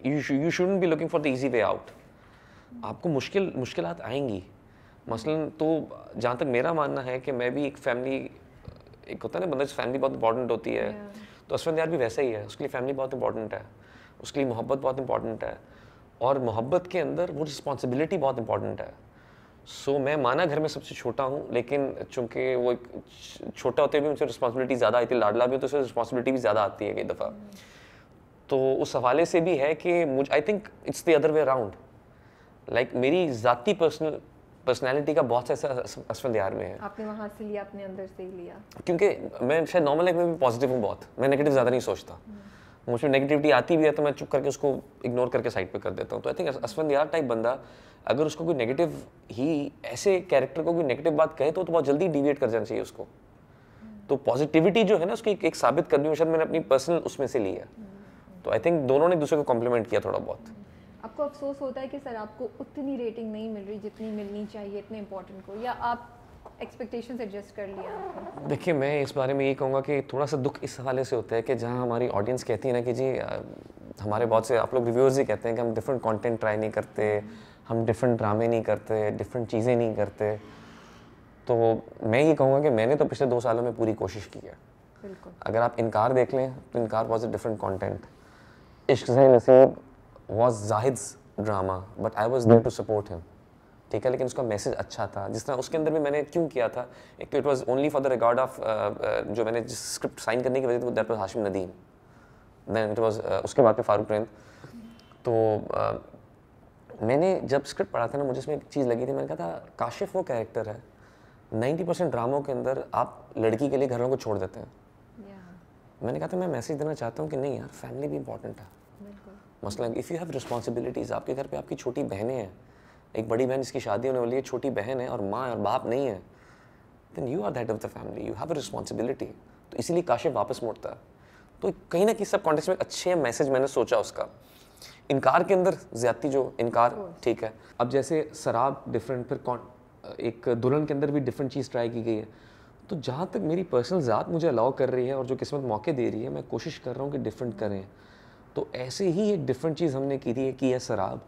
you shouldn't be looking for the easy way out. आपको मुश्किलात आएंगी। मसलन तो जहाँ तक मेरा मानना है कि मैं भी एक फैमिली, एक होता है ना बंदा, फैमिली बहुत इंपॉर्टेंट होती है, तो असफंद यार भी वैसा ही है। उसके लिए फैमिली बहुत इंपॉर्टेंट है, उसके लिए मोहब्बत बहुत इंपॉर्टेंट है, और मोहब्बत के अंदर वो रिस्पॉन्सिबिलिटी बहुत इंपॉर्टेंट है। सो मैं माना घर में सबसे छोटा हूँ, लेकिन चूंकि वो छोटा होते भी मुझे रिस्पॉन्सिबिलिटी ज़्यादा आई थी, लाडला भी, तो उससे रिस्पॉन्सिबिलिटी भी ज़्यादा आती है कई दफ़ा। तो उस हवाले से भी है कि मुझे आई think it's the other way around. Like मेरी ज़ाती पर्सनैलिटी का बहुत सा असफंद यार में है। आपने वहाँ से लिया, अपने अंदर से ही लिया? क्योंकि मैं शायद नॉर्मल लाइफ में भी पॉजिटिव हूँ बहुत, मैं नेगेटिव ज़्यादा नहीं सोचता। मुझे नेगेटिविटी आती भी है तो मैं चुप करके उसको इग्नोर करके साइड पे कर देता हूँ। तो आई थिंक असफंद यार टाइप बंदा, अगर उसको कोई नेगेटिव ही, ऐसे कैरेक्टर को कोई नेगेटिव बात कहे तो बहुत जल्दी डिविएट कर जाना चाहिए उसको। तो पॉजिटिविटी जो है ना उसकी एक साबित करनी हो, शायद मैंने अपनी पर्सनल उसमें से ली है। तो आई थिंक दोनों ने दूसरे को कॉम्प्लीमेंट किया थोड़ा बहुत। आपको अफसोस होता है कि सर आपको उतनी रेटिंग नहीं मिल रही जितनी मिलनी चाहिए इतने इम्पोर्टेंट को, या आप एक्सपेक्टेशंस एडजस्ट कर लिया? देखिए, मैं इस बारे में ये कहूँगा कि थोड़ा सा दुख इस हवाले से होता है कि जहाँ हमारी ऑडियंस कहती है ना कि जी हमारे बहुत से आप लोग रिव्यूअर्स ही कहते हैं कि हम डिफरेंट कंटेंट ट्राई नहीं करते, हम डिफरेंट ड्रामे नहीं करते, डिफरेंट चीज़ें नहीं करते। तो मैं ये कहूँगा कि मैंने तो पिछले 2 सालों में पूरी कोशिश की है। बिल्कुल। अगर आप इनकार देख लें तो इनकार was a different content. Ishq Se Naseeb was Zahid's drama, but I was there to support him, ठीक है, लेकिन उसका मैसेज अच्छा था। जिस तरह उसके अंदर भी मैंने क्यों किया था, एक तो it was only for the record of जो मैंने जिस स्क्रिप्ट साइन करने की वजह थी, that was Hashim Nadeem, then it was उसके बाद पे फारूक रेन। तो मैंने जब स्क्रिप्ट पढ़ा था ना, मुझे इसमें एक चीज़ लगी थी, मैंने कहा था काशिफ वो कैरेक्टर है 90% ड्रामों के अंदर आप लड़की के लिए घरों को छोड़ देते हैं। मैंने कहा था मैं मैसेज देना चाहता हूँ कि नहीं यार, फैमिली भी इंपॉर्टेंट है। मसलन इफ़ यू हैव रिस्पॉन्सिबिलिटीज़, आपके घर पे आपकी छोटी बहनें हैं, एक बड़ी बहन जिसकी शादी होने वाली है, छोटी बहन है, और माँ और बाप नहीं है, then you are that of the family, you have a responsibility. तो इसीलिए काशिफ वापस मुड़ता है। तो कहीं ना कहीं सब कॉन्टेक्स्ट में अच्छे मैसेज मैंने सोचा उसका। इनकार के अंदर ज्यादती जो इनकार, ठीक है, अब जैसे शराब डिफरेंट, फिर एक दुल्हन के अंदर भी डिफरेंट चीज़ ट्राई की गई है। तो जहाँ तक मेरी पर्सनल ज़ात मुझे अलाउ कर रही है और जो किस्मत मौके दे रही है, मैं कोशिश कर रहा हूँ कि डिफरेंट करें। तो ऐसे ही एक डिफरेंट चीज़ हमने की है शराब,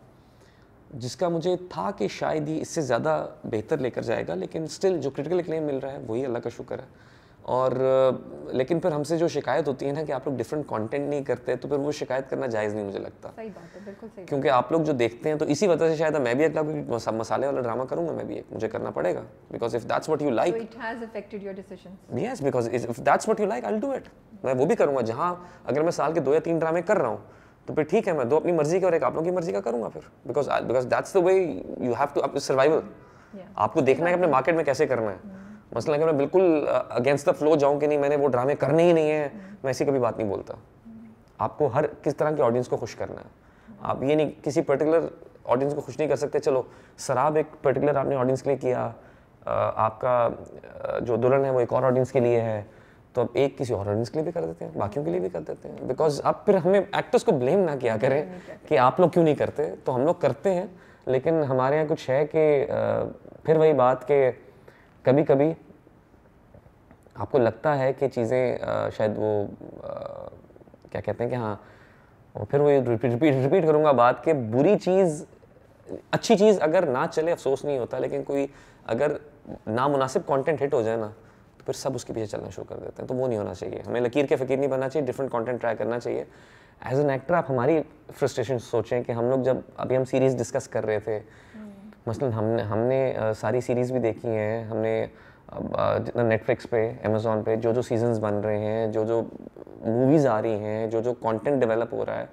जिसका मुझे था कि शायद ये इससे ज़्यादा बेहतर लेकर जाएगा, लेकिन स्टिल जो क्रिटिकल एक्लेम मिल रहा है वही अल्लाह का शुक्र है। और लेकिन फिर हमसे जो शिकायत होती है ना कि आप लोग डिफरेंट कंटेंट नहीं करते, तो फिर वो शिकायत करना जायज़ नहीं मुझे लगता। सही बात है, बिल्कुल सही। क्योंकि आप लोग जो देखते हैं तो इसी वजह से शायद मैं भी अगला मसाले वाला ड्रामा करूंगा, मैं भी एक मुझे करना पड़ेगा, because if that's what you like, so it has affected your decisions. Yes, because if that's what you like I will do it. मैं वो भी करूंगा। जहाँ अगर मैं साल के 2 या 3 ड्रामे कर रहा हूँ तो फिर ठीक है, मैं 2 अपनी मर्जी के और 1 आप लोगों की मर्जी का करूंगा फिर, because that's the way you have to survival. आपको देखना है कि अपने मार्केट में कैसे करना है। मसलन अगर मैं बिल्कुल अगेंस्ट द फ्लो जाऊं कि नहीं मैंने वो ड्रामे करने ही नहीं है, मैं ऐसी कभी बात नहीं बोलता। आपको हर किस तरह के ऑडियंस को खुश करना है। आप ये नहीं किसी पर्टिकुलर ऑडियंस को खुश नहीं कर सकते। चलो शराब एक पर्टिकुलर आपने ऑडियंस के लिए किया, आपका जो दुल्हन है वो एक और ऑडियंस के लिए है, तो अब एक किसी और ऑडियंस के लिए भी कर देते हैं, बाकियों के लिए भी कर देते हैं। बिकॉज आप फिर हमें एक्टर्स को ब्लेम ना किया करें कि आप लोग क्यों नहीं करते, तो हम लोग करते हैं, लेकिन हमारे यहाँ कुछ है कि फिर वही बात कि कभी कभी आपको लगता है कि चीज़ें शायद वो क्या कहते हैं कि हाँ, और फिर वो रिपीट करूँगा बात कि बुरी चीज़, अच्छी चीज़ अगर ना चले अफसोस नहीं होता, लेकिन कोई अगर नामुनासिब कंटेंट हिट हो जाए ना तो फिर सब उसके पीछे चलना शुरू कर देते हैं। तो वो नहीं होना चाहिए। हमें लकीर के फ़कीर नहीं बनना चाहिए, डिफरेंट कंटेंट ट्राई करना चाहिए। एज एन एक्टर आप हमारी फ्रस्ट्रेशन सोचें कि हम लोग जब अभी हम सीरीज़ डिस्कस कर रहे थे, मसलन हमने सारी सीरीज़ भी देखी हैं, हमने जितना नेटफ्लिक्स पे, अमेजोन पे जो सीजन्स बन रहे हैं, जो मूवीज़ आ रही हैं, जो कंटेंट डेवलप हो रहा है,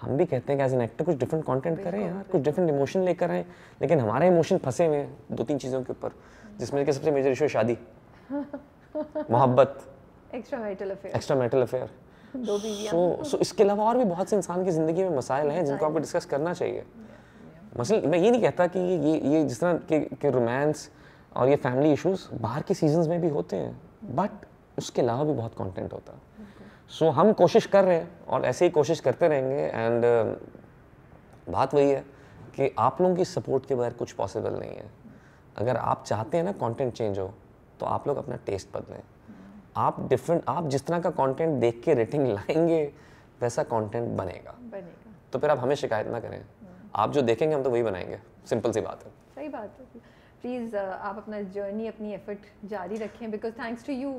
हम भी कहते हैं कि एज एन एक्टर कुछ डिफरेंट कंटेंट करें यार, कुछ डिफरेंट इमोशन लेकर आए, लेकिन हमारे इमोशन फंसे हुए हैं 2-3 चीज़ों के ऊपर, जिसमें कि सबसे मेजर इशू है शादी, मोहब्बत, एक्स्ट्रा मैरिटल अफेयर। सो इसके अलावा और भी बहुत से इंसान की ज़िंदगी में मसाइल हैं जिनको आपको डिस्कस करना चाहिए। मसलन मैं ये नहीं कहता कि ये जिस तरह के रोमांस और ये फैमिली इश्यूज बाहर के सीजन्स में भी होते हैं, बट उसके अलावा भी बहुत कंटेंट होता है। सो हम कोशिश कर रहे हैं और ऐसे ही कोशिश करते रहेंगे। एंड बात वही है कि आप लोगों की सपोर्ट के बगैर कुछ पॉसिबल नहीं है। अगर आप चाहते हैं ना कंटेंट चेंज हो, तो आप लोग अपना टेस्ट बदलें। आप जिस तरह का कंटेंट देख के रेटिंग लाएंगे, वैसा कंटेंट बनेगा। तो फिर आप हमें शिकायत ना करें, आप जो देखेंगे हम तो वही बनाएंगे। सिंपल सी बात है। सही बात है। प्लीज़ आप अपना जर्नी, अपनी एफर्ट जारी रखें, बिकॉज थैंक्स टू यू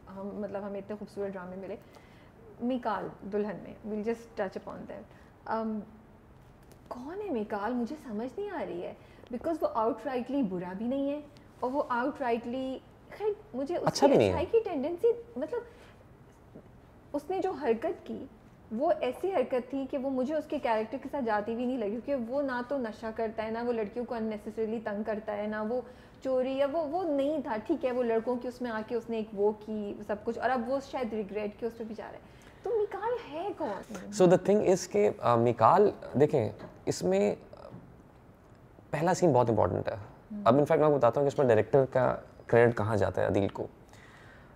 हमें इतने खूबसूरत ड्रामे मिले। मिकाल दुल्हन में, will just touch upon that. कौन है मिकाल, मुझे समझ नहीं आ रही है, बिकॉज वो आउटराइटली बुरा भी नहीं है और वो आउटराइटली मुझे अच्छा भी नहीं है की टेंडेंसी, उसने जो हरकत की वो ऐसी हरकत थी कि वो मुझे उसके कैरेक्टर के साथ जाती भी नहीं लगी, क्योंकि वो ना तो नशा करता है, ना वो लड़कियों को अननेसेसरीली तंग करता है, ना वो चोरी, या वो नहीं था। ठीक है, वो लड़कों की उसमें आके उसने एक वो की सब कुछ, और अब वो शायद रिग्रेट के उस पर भी जा रहा है। तो मिकाल है कौन? सो द थिंग इज के मिकाल, देखें इसमें पहला सीन बहुत इंपॉर्टेंट है। अब इनफैक्ट मैं बताता हूँ कि इसमें डायरेक्टर का क्रेडिट कहाँ जाता है, अदील को।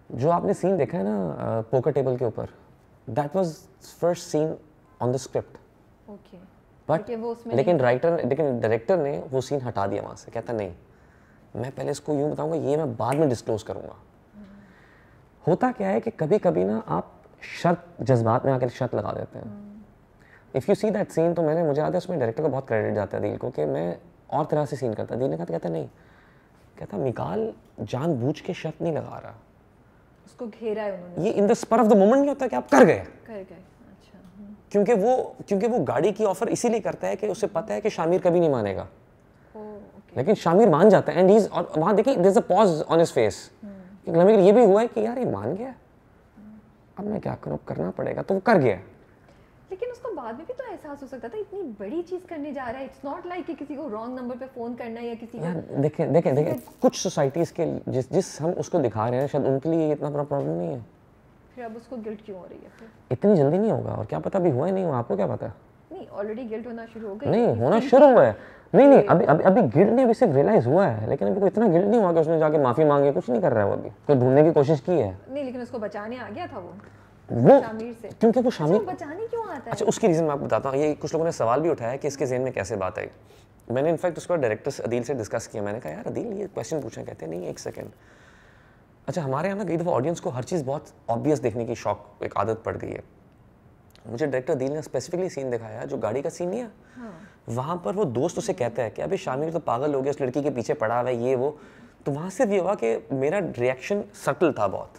जो आपने सीन देखा है ना पोकर टेबल के ऊपर, that was first scene on the script. Okay, but लेकिन डायरेक्टर ने वो सीन हटा दिया वहाँ से। कहता नहीं, मैं पहले इसको यूँ बताऊँगा, ये मैं बाद में डिस्क्लोज करूँगा। होता क्या है कि कभी कभी ना आप शर्त, जज्बात में आकर शर्त लगा देते हैं। If you see that scene, तो मुझे याद है उसमें डायरेक्टर को बहुत क्रेडिट जाता है अदील को, कि मैं और तरह से सीन करता। अदील ने कहता नहीं, कहता मिकाल जानबूझ के शर्त नहीं लगा रहा, उसको घेरा है उन्होंने। ये in the spur of the moment नहीं होता कि आप कर गए। अच्छा। क्योंकि वो गाड़ी की ऑफर इसीलिए करता है कि उसे पता है कि शामिर कभी नहीं मानेगा। लेकिन शामिर मान जाता है, एंड ही इज, और वहां देखिए there is a pause on his face. लेकिन ये भी हुआ है कि यार ये मान गया, अब मैं क्या करूं, करना पड़ेगा, तो वो कर गया। लेकिन उसको बाद में भी तो एहसास हो सकता था इतनी बड़ी चीज करने जा रहा है। इट्स नॉट लाइक कि किसी को रॉन्ग नंबर पे फोन करना या किसी को। देखें कुछ सोसाइटीज के जिस हम उसको दिखा रहे हैं, शायद उनके लिए इतना बड़ा प्रॉब्लम नहीं है। फिर अब उसको गिल्ट क्यों हो रही है? फिर इतनी जल्दी नहीं होगा, और क्या पता अभी हुआ ही नहीं हुआ, आपको क्या पता? नहीं, ऑलरेडी गिल्ट होना शुरू हो गई। नहीं, होना शुरू हुआ है। नहीं, अभी गिल्ट नहीं, अभी सिर्फ रियलाइज हुआ है, लेकिन अभी कोई इतना गिल्ट नहीं हुआ कि उसने जाके माफी मांगे। कुछ नहीं कर रहा है वो, अभी कोई ढूंढने की कोशिश की है। नहीं, लेकिन उसको बचाने आ गया था वो शामिर से। क्योंकि वो शामिर बचाने क्यों आता है? अच्छा, उसकी रीज़न मैं आपको बताता हूँ। ये कुछ लोगों ने सवाल भी उठाया कि इसके ज़हन में कैसे बात आई। मैंने इनफैक्ट उसको डायरेक्टर से, अदील से डिस्कस किया। मैंने कहा यार अदील ये क्वेश्चन पूछा। कहते नहीं, एक सेकंड। अच्छा, हमारे यहाँ ना कई दफ़ा ऑडियंस को हर चीज़ बहुत ऑब्वियस देखने की शौक, एक आदत पड़ गई है। मुझे डायरेक्टर अदील ने स्पेसिफिकली सीन दिखाया, जो गाड़ी का सीन नहीं है, वहाँ पर वो दोस्त उसे कहता है कि अभी शामिर तो पागल हो गया, उस लड़की के पीछे पड़ा हुआ है, ये वो। तो वहाँ से भी हुआ कि मेरा रिएक्शन सटल था बहुत।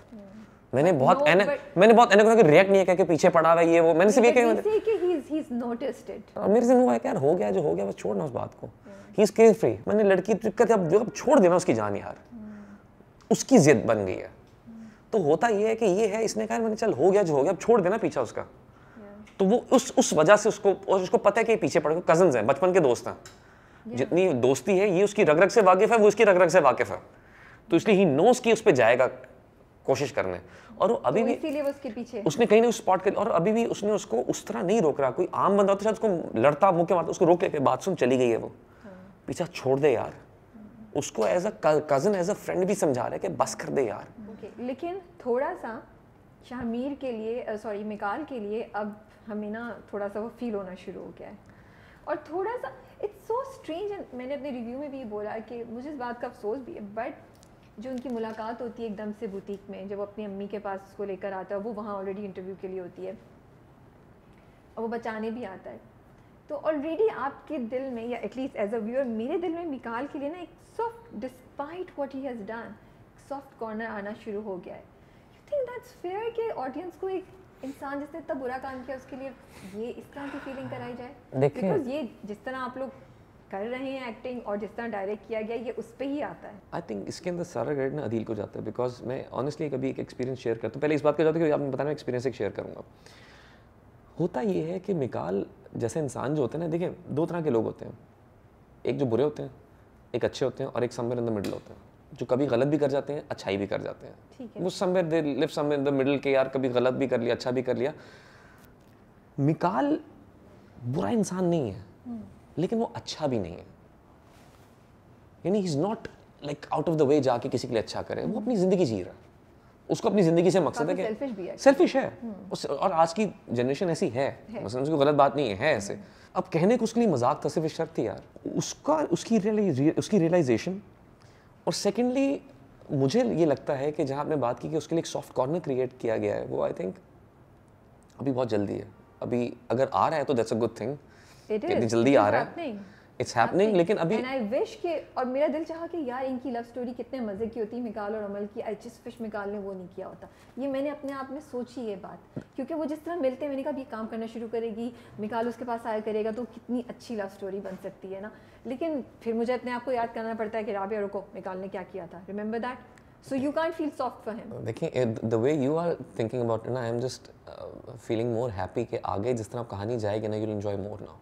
मैंने बहुत रिएक्ट नहीं किया कि पीछे पड़ा हुआ है, ये वो। मैंने सिर्फ ये कहा और मेरे से हुआ है कि यार हो गया जो हो गया, बस छोड़ना उस बात को। He is care free. मैंने लड़की अब छोड़ देना उसकी जान यार, उसकी जिद बन गई है। तो होता ये है कि ये है, इसने कहा मैंने चल हो गया जो हो गया, अब छोड़ देना पीछा उसका। तो वो उस वजह से उसको पता है कि पीछे पड़ गए। कजन्स हैं, बचपन के दोस्त हैं। जितनी दोस्ती है, ये उसकी रग रग से वाकिफ है, वो इसकी रग रग से वाकिफ है। तो इसलिए ही नोस की उस पर जाएगा कोशिश करने। और वो अभी भी इसीलिए उसके पीछे उसने कहीं ना स्पॉट कर, और अभी भी उसने उसको उस तरह नहीं रोक रहा। कोई आम बंदा होता शायद उसको लड़ता, मुक्के मारता, उसको रोक लेके बात सुन, चली गई है वो। पीछा छोड़ दे यार। उसको as a cousin, as a friend भी समझा रहा है कि बस कर दे यार। लेकिन थोड़ा सा शामिर के लिए, सॉरी मिकाल के लिए, अब हमें ना थोड़ा सा वो फील होना शुरू हो गया है। और थोड़ा सा इट्स सो स्ट्रेंज। मैंने अपने रिव्यू में भी बोला कि मुझे इस बात का अफसोस भी है, बट जो उनकी मुलाकात होती है एकदम से बुटीक में, जब वो अपनी अम्मी के पास उसको लेकर आता है, वो वहाँ ऑलरेडी इंटरव्यू के लिए होती है और वो बचाने भी आता है, तो ऑलरेडी आपके दिल में, या एटलीस्ट एज अ व्यूअर मेरे दिल में, मिकाल के लिए ना एक soft, despite what he has done, soft corner आना शुरू हो गया है। यू थिंक दैट्स फेयर कि ऑडियंस को एक इंसान जिसने इतना बुरा काम किया उसके लिए ये इस तरह की फीलिंग कराई जाए? बिकॉज ये जिस तरह आप लोग कर रहे हैं एक्टिंग और जिस तरह डायरेक्ट किया गया ये उस पे ही आता है। आई थिंक इसके अंदर सारा क्रेडिट ना अदील को जाता है, बिकॉज मैं ऑनेस्टली कभी एक एक्सपीरियंस शेयर करता हूँ। पहले इस बात का जाता है कि आपने बताया, एक्सपीरियंस एक शेयर करूँगा। होता ये है कि मिकाल जैसे इंसान जो होते हैं ना, देखिए 2 तरह के लोग होते हैं, एक जो बुरे होते हैं, एक अच्छे होते हैं, और एक समवेयर इन द मिडिल होते हैं, जो कभी गलत भी कर जाते हैं, अच्छाई भी कर जाते हैं। वो somewhere they live somewhere in the middle के यार, कभी गलत भी कर लिया, अच्छा भी कर लिया। मिकाल बुरा इंसान नहीं है, लेकिन वो अच्छा भी नहीं है। यानी he is not like out of the way जाके किसी के लिए अच्छा करे, वो अपनी जिंदगी जी रहा है, उसको अपनी जिंदगी से मकसद है कि सेल्फिश है। और आज की जनरेशन ऐसी है, मतलब उसकी गलत बात नहीं है ऐसे। अब कहने को उसके लिए मजाक था, सिर्फ शर्त थी यार उसकी रियलाइजेशन। और सेकेंडली मुझे ये लगता है कि जहाँ आपने बात की कि उसके लिए एक सॉफ्ट कॉर्नर क्रिएट किया गया है, वो आई थिंक अभी बहुत जल्दी है। अभी अगर आ रहा है तो दैट्स अ गुड थिंग, इतनी जल्दी आ रहा है, इट्स हैपनिंग। लेकिन अभी एंड आई विश कि, और मेरा दिल चाहा कि यार इनकी लव स्टोरी कितने मजे की होती, मिकाल और अमल की। आई जस्ट विश मिकाल ने वो नहीं किया होता। ये मैंने अपने आप में सोची ये बात, क्योंकि वो जिस तरह मिलते हैं, मैंने कहा ये काम करना शुरू करेगी, मिकाल उसके पास आया करेगा, तो कितनी अच्छी लव स्टोरी बन सकती है ना। लेकिन फिर मुझे अपने आप को याद करना पड़ता है कि राबिया रुको, मिकाल ने क्या किया था, remember that, so you can't feel soft for him. देखिए the way you are thinking about it ना, I am just feeling more happy कि आगे जिस तरह कहानी जाएगी ना, you will enjoy more now.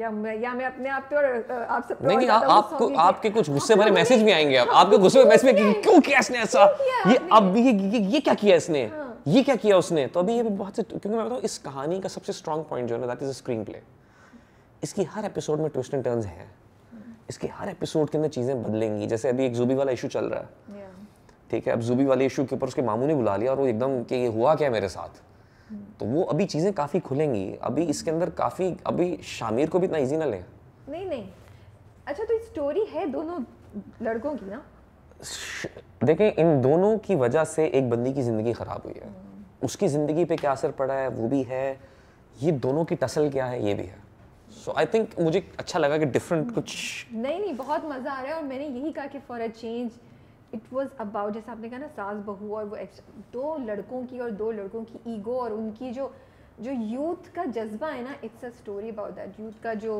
या मैं अपने आप पे और आप सब पे नहीं आपको आपके कुछ गुस्से भरे मैसेज भी आएंगे। अब आपके गुस्से भरे मैसेज में क्यों किया इसने ऐसा, ये अब ये क्या किया इसने, ये क्या किया उसने। तो अभी ये बहुत से, क्योंकि मैं बताऊं इस कहानी का सबसे स्ट्रॉन्ग पॉइंट जो है ना, दैट इज स्क्रीन प्ले। इसकी हर एपिसोड में ट्विस्ट एंड टर्न्स हैं, इसके हर एपिसोड के अंदर चीजें बदलेंगी। जैसे अभी एक ज़ूबी वाला इशू चल रहा है, ठीक है, अब ज़ूबी वाले इशू के ऊपर उसके मामू ने बुला लिया और वो एकदम कि ये हुआ क्या मेरे साथ, तो वो अभी चीजें काफी खुलेंगी। अभी इसके अंदर काफी, अभी शामिर को भी इतना इजी ना ले। नहीं अच्छा, तो स्टोरी है दोनों लड़कों की ना। देखें, इन दोनों की वजह से एक बंदी की जिंदगी खराब हुई है, उसकी जिंदगी पे क्या असर पड़ा है वो भी है, ये दोनों की टसल क्या है ये भी है। सो आई थिंक मुझे अच्छा लगा कि डिफरेंट कुछ नहीं बहुत मजा आ रहा है। और मैंने यही कहा कि for a change it was about, जैसे आपने कहा ना, सास बहू और वो 2 लड़कों की और 2 लड़कों की ईगो और उनकी जो यूथ का जज्बा है ना, it's a story about that. Youth का जो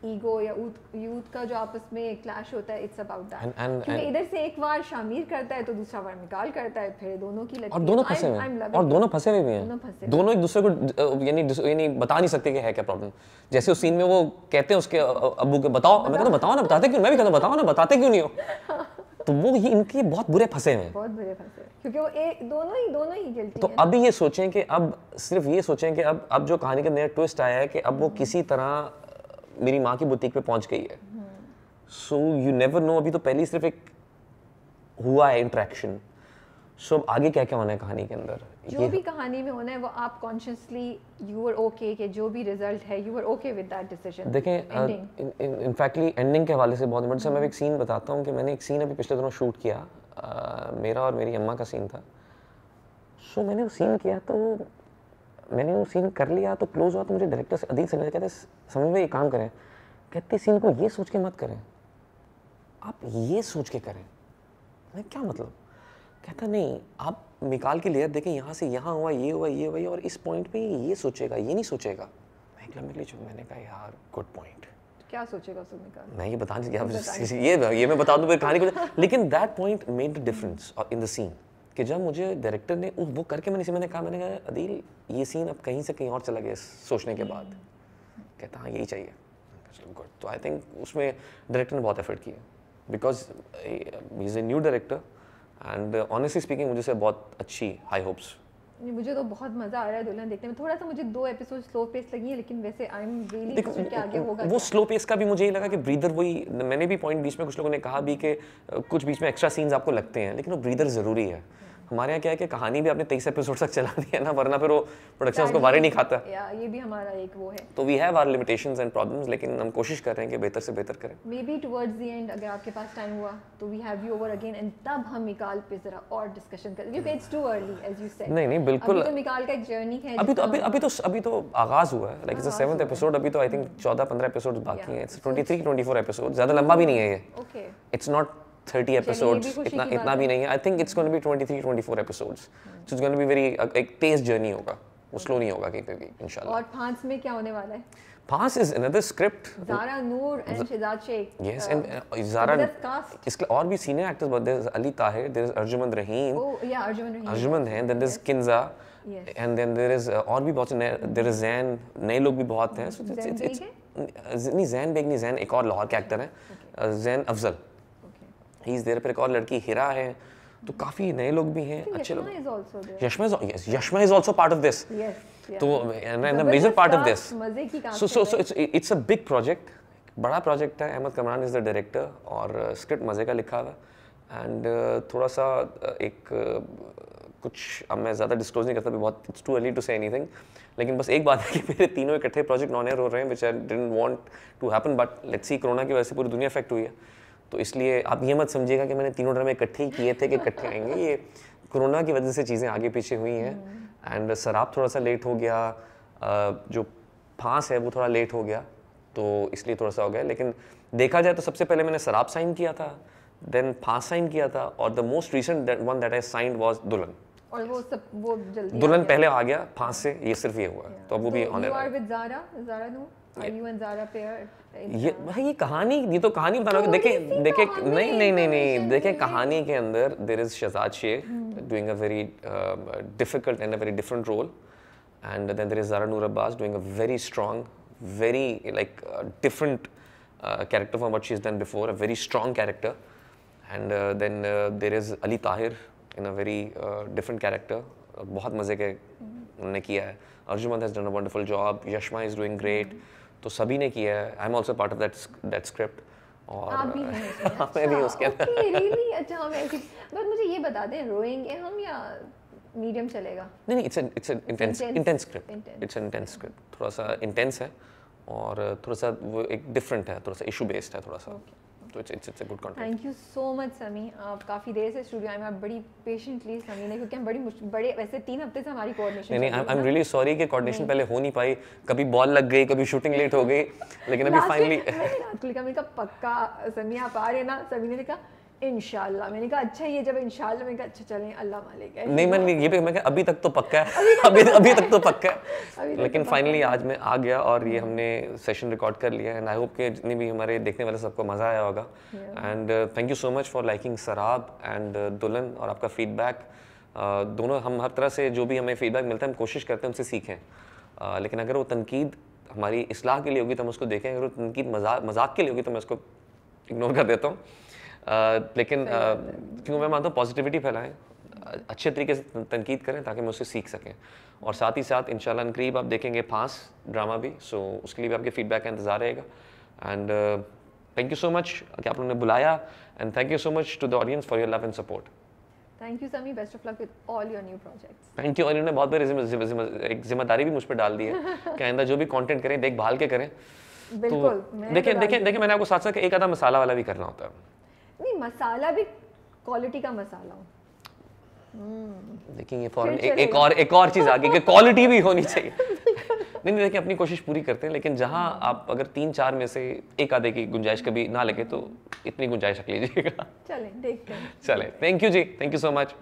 ईगो या यूथ का जो आपस में क्लैश होता है, इट्स अबाउट दैट। क्योंकि इधर से एक बार शामिर करता है तो दूसरा बार मिकाल करता है, फिर दोनों की और दोनों फंसे हुए हैं, और दोनों फंसे हुए भी हैं, दोनों एक दूसरे को यानी बता नहीं सकते कि है क्या प्रॉब्लम। जैसे उस सीन में वो कहते हैं उसके अब्बू के, बताओ, मैं कहता हूं बताओ ना, बताते क्यों, मैं भी कहता हूं बताओ ना, बताते क्यों नहीं हो। तो वो ही इनके बहुत बुरे फंसे हैं, बहुत बुरे फंसे, क्योंकि वो दोनों ही गिल्टी तो अभी ये सोचें कि अब सिर्फ ये सोचें कि अब जो कहानी का नया ट्विस्ट आया है कि अब वो किसी तरह मेरी माँ की बुटीक पे पहुंच गई है। सो यू नेवर नो, अभी तो पहली सिर्फ एक हुआ है इंटरेक्शन। सो अब आगे क्या क्या होना है कहानी के अंदर, जो भी कहानी में होना है वो आप कॉन्शियसली यू आर ओके कि जो भी रिजल्ट है you are okay with that decision. देखें इनफैक्टली एंडिंग के हवाले से बहुत इम्पोर्टेंट, मैं एक सीन बताता हूँ कि मैंने एक सीन अभी पिछले दिनों शूट किया, मेरा और मेरी अम्मा का सीन था। सो मैंने वो सीन किया, तो मैंने वो सीन कर लिया, तो क्लोज हुआ, तो मुझे डायरेक्टर से अदील से कहते समझ में ये काम करें, कहते सीन को ये सोच के मत करें, आप ये सोच के करें। मैं क्या मतलब, कहता नहीं आप मिकाल की लेयर देखें, यहाँ से यहाँ हुआ, ये हुआ, ये हुआ, और इस पॉइंट पे ये सोचेगा, ये नहीं सोचेगा। मैं एक लम्बे लिए मैंने कहा यार गुड पॉइंट, क्या सोचेगा उसमें मिकाल, मैं ये बता नहीं, ये मैं बता दूं कहानी को, लेकिन that point made the difference in the scene कि जब मुझे डायरेक्टर ने वो करके मैंने कहा अदील ये सीन अब कहीं से कहीं और चला गया सोचने के बाद। कहता हाँ यही चाहिए, गुड। तो आई थिंक उसमें डायरेक्टर ने बहुत एफर्ट किया, because he is a new director and honestly speaking मुझे से बहुत अच्छी हाई होप्स। मुझे तो बहुत मजा आ रहा है दुल्हन देखने में। थोड़ा सा मुझे 2 एपिसोड स्लो पेस लगी है, लेकिन वैसे आई एम रियली एक्साइटेड कि आगे होगा। वो स्लो पेस का भी मुझे ये लगा कि ब्रीदर, वही मैंने भी पॉइंट बीच में कुछ लोगों ने कहा भी कि कुछ बीच में एक्स्ट्रा सीन्स आपको लगते हैं, लेकिन वो ब्रीदर ज़रूरी है। हमारे यहाँ क्या है कि कहानी भी आपने 23 एपिसोड तक चलानी है ना, वरना फिर वो प्रोडक्शन उसको वारे नहीं खाता। ये भी हमारा एक वो है, तो we have our limitations and problems, लेकिन हम कोशिश कर रहे हैं कि बेहतर से बेहतर करें। Maybe towards the end अगर आपके पास टाइम हुआ तो we have you over again and तब हम मिकाल पे जरा और डिस्कशन करें, क्योंकि it's too early as you said. नहीं बिल्कुल, अभी तो मिकाल का एक जर्नी है, अभी तो आगाज हुआ है, like it's the 7th episode, अभी तो आई थिंक 14-15 एपिसोड्स बाकी हैं। इट्स 23-24 एपिसोड, ज्यादा लंबा भी नहीं है ये। ओके, इट्स नॉट 30 एपिसोड्स, इतना भी नहीं है। I think it's going to be 23-24 episodes, so it's going to be very एक तेज जर्नी होगा। वो स्लो नहीं होगा कहीं पे भी इंशाल्लाह। और फांस में क्या होने वाला है? Fans is another script. Zara Noor and Shahzad Sheikh. Yes and Zara, इसके और भी सीनियर एक्टर्स बहुत, there is Ali Tahir, there is Arjumand Rahim, oh yeah Arjumand है, then there is Kinza, and then there is और भी बहुत से, देयर इज जैन, नए लोग भी बहुत हैं। सो इट्स नहीं जैन बेग नहीं, जैन एक और लाहौर के एक्टर हैं, Zain Afzal, he is there. पर एक और लड़की हिरा है, तो काफी नए लोग भी हैं, अच्छे लोग। Yashma is also part of this, तो and a major part of this. So it's a big project, बड़ा प्रोजेक्ट है। Ahmed Kamran is the director और स्क्रिप्ट मजे का लिखा हुआ है। एंड थोड़ा सा एक कुछ अब मैं ज़्यादा डिस्क्लोज नहीं करता, बहुत it's too early to say anything, लेकिन बस एक बात है कि मेरे तीनों इकट्ठे प्रोजेक्ट ऑन एयर हो रहे हैं, which I didn't want to happen, but let's see, corona की वजह से पूरी दुनिया इफेक्ट हुई है, तो इसलिए आप ये मत समझिएगा कि मैंने तीनों ड्रामे इकट्ठे ही किए थे कि इकट्ठे आएंगे, ये कोरोना की वजह से चीज़ें आगे पीछे हुई हैं। एंड सराब थोड़ा सा लेट हो गया, जो फांस है वो थोड़ा लेट हो गया, तो इसलिए थोड़ा सा हो गया। लेकिन देखा जाए तो सबसे पहले मैंने सराब साइन किया था, देन फांस साइन किया था, और the most recent one that I signed was दुल्हन। और वो जल्दी दुल्हन पहले आ गया फांस से, ये सिर्फ ये हुआ, तो अब वो भी on you are with Zara Noor, are you and Zara pair? ये भाई ये कहानी, ये तो कहानी बताना होगा। देखे नहीं, देखे कहानी के अंदर there is Shahzad Sheikh doing a very difficult and a very different role, and then there is Zara Noor Abbas doing a very strong, very like different character from what she's done before, a very strong character. And then there is Ali Tahir in a very different character, बहुत मजे के उन्होंने किया है। Arjumand has done a wonderful job, Yashma is doing great, तो सभी ने किया है। I'm also part of that script, और आप भी हैं मैं भी उसके अंदर। really अच्छा, हम ऐसे, बस मुझे ये बता दें, रोएंगे हम या मीडियम चलेगा? नहीं, it's an intense script, it's an intense script, थोड़ा सा intense है और थोड़ा सा वो एक डिफरेंट है, थोड़ा सा इशू बेस्ड है थोड़ा सा, तो it's a good content. Thank you so much समी, आप काफ़ी देर से स्टूडियो आए हैं, आप बड़ी पेशेंटली समी ने, क्योंकि हम बड़े वैसे 3 हफ्ते से हमारी कोऑर्डिनेशन नहीं, आई एम रियली सॉरी कि कोऑर्डिनेशन पहले हो नहीं पाई, कभी बॉल लग गई, कभी शूटिंग लेट हो गई, लेकिन अभी फाइनली मैंने कहा पक्का समी आप आ रहे हैं ना? समी ने कहा इंशाल्लाह। मैंने कहा अच्छा, ये जब इंशाल्लाह, मैंने कहा अच्छा चलें, अल्लाह मालिक है। नहीं, मैंने ये भी मैं कहा अभी तक तो पक्का है, अभी तक तो पक्का है, लेकिन फाइनली आज मैं आ गया और ये हमने सेशन रिकॉर्ड कर लिया, एंड आई होप कि जितने भी हमारे देखने वाले सबको मज़ा आया होगा। And thank you so much for liking सराब एंड दुल्हन, और आपका फीडबैक दोनों, हम हर तरह से जो भी हमें फीडबैक मिलता है हम कोशिश करते हैं उनसे सीखें, लेकिन अगर वो तनकीद हमारी इस्लाह के लिए होगी तो हम उसको देखें, अगर वो तनकीद मजाक के लिए होगी तो मैं उसको इग्नोर कर देता हूँ। लेकिन क्योंकि मैं मानता हूँ पॉजिटिविटी फैलाएं, अच्छे तरीके से तनकीद करें ताकि हम उससे सीख सकें, और साथ ही साथ इंशाल्लाह करीब आप देखेंगे फांस ड्रामा भी, सो उसके लिए भी आपके फीडबैक का इंतज़ार रहेगा। And thank you so much कि आप लोगों ने बुलाया, and thank you so much to the audience for your love and support. Thank you Sami, best of luck with all your new projects. Thank you. और इन्होंने बहुत बड़ी एक जिम्मेदारी भी मुझ पर डाल दी है कि आइंदा जो भी कंटेंट करें देखभाल के करें। बिल्कुल, तो देखिए मैंने आपको साथ साथ एक आधा मसाला वाला भी करना होता है। नहीं, मसाला भी क्वालिटी का मसाला हो। देखिए ये फौरन एक और चीज़ आ गई कि क्वालिटी भी होनी चाहिए। नहीं देखिए अपनी कोशिश पूरी करते हैं, लेकिन जहां आप अगर 3-4 में से एक आधे की गुंजाइश कभी ना लगे तो इतनी गुंजाइश रख लीजिएगा। चलें देखते हैं। चलें, थैंक यू जी, थैंक यू सो मच।